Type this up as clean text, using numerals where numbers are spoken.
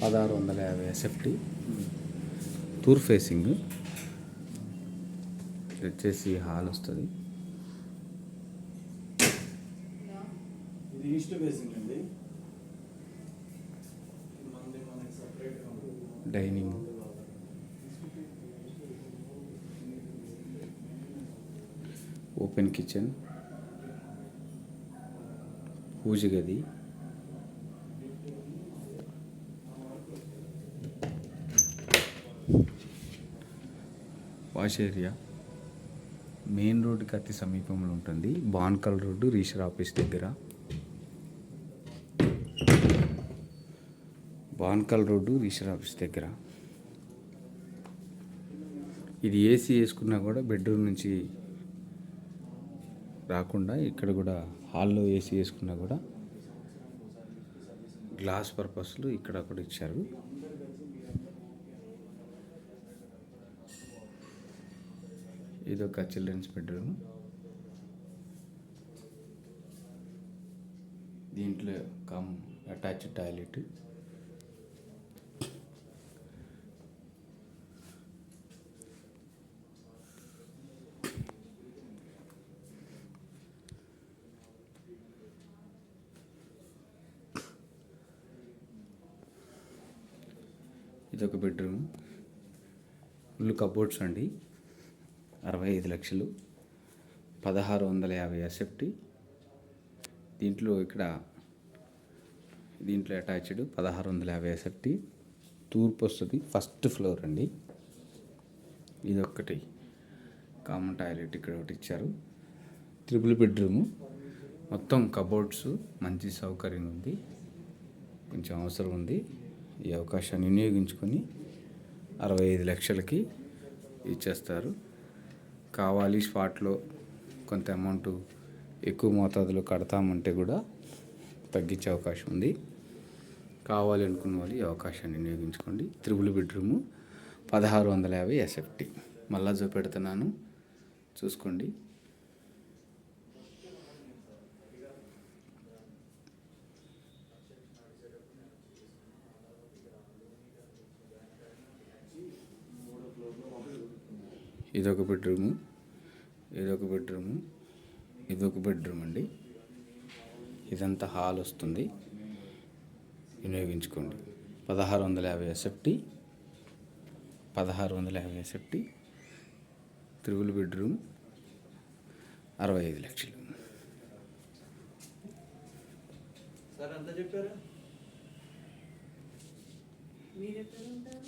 1650 SFT tour facing వచ్చేసి hall వస్తుంది. ఇది ఈస్ట్ ఫేసింగ్ అండి. డైనింగ్, ఓపెన్ కిచెన్, పూజ గది, వాష్ ఏరియా. మెయిన్ రోడ్డుకి అతి సమీపంలో ఉంటుంది. బాన్కల్ రోడ్డు రిజిస్టర్ ఆఫీస్ దగ్గర. బాన్కల్ రోడ్డు రిజిస్టర్ ఆఫీస్ దగ్గర. ఇది ఏసీ వేసుకున్నా కూడా బెడ్రూమ్ నుంచి రాకుండా ఇక్కడ కూడా హాల్లో ఏసీ వేసుకున్నా కూడా గ్లాస్ పర్పస్లు ఇక్కడ కూడా ఇచ్చారు. ఇదొక చిల్డ్రన్స్ బెడ్రూమ్. దీంట్లో అటాచ్డ్ టాయిలెట్. ఇదొక బెడ్రూమ్. ఫుల్ కబోర్డ్స్ అండి. 65 లక్షలు, 1650 ఎస్ఎఫ్టీ. దీంట్లో అటాచ్డ్ 1650 ఎస్ఎఫ్టీ. తూర్పు వస్తుంది. ఫస్ట్ ఫ్లోర్ అండి. ఇదొక్కటి కామన్ టాయిలెట్ ఇక్కడ ఒకటి ఇచ్చారు. ట్రిపుల్ బెడ్రూము, మొత్తం కబోర్డ్స్, మంచి సౌకర్యం ఉంది. కొంచెం అవసరం ఉంది. ఈ అవకాశాన్ని వినియోగించుకొని 65 లక్షలకి ఇచ్చేస్తారు. కావాలి స్పాట్లో కొంత అమౌంట్ ఎక్కువ మోతాదులో కడతామంటే కూడా తగ్గించే అవకాశం ఉంది. కావాలి అనుకున్న వాళ్ళు ఈ అవకాశాన్ని వినియోగించుకోండి. Triple bedroom, 1650 SFT. మళ్ళా చూపెడుతున్నాను, చూసుకోండి. ఇదొక బెడ్రూము, ఇదొక బెడ్రూమ్ అండి. ఇదంతా హాల్ వస్తుంది. వినియోగించుకోండి. 1650 ఎస్ఎఫ్టీ, 1650 ఎస్ఎఫ్టీ. త్రిబుల్ బెడ్రూమ్, 65 లక్షలు. సార్ ఎంత చెప్పారు? మీరు ఎక్కడ ఉంటారు?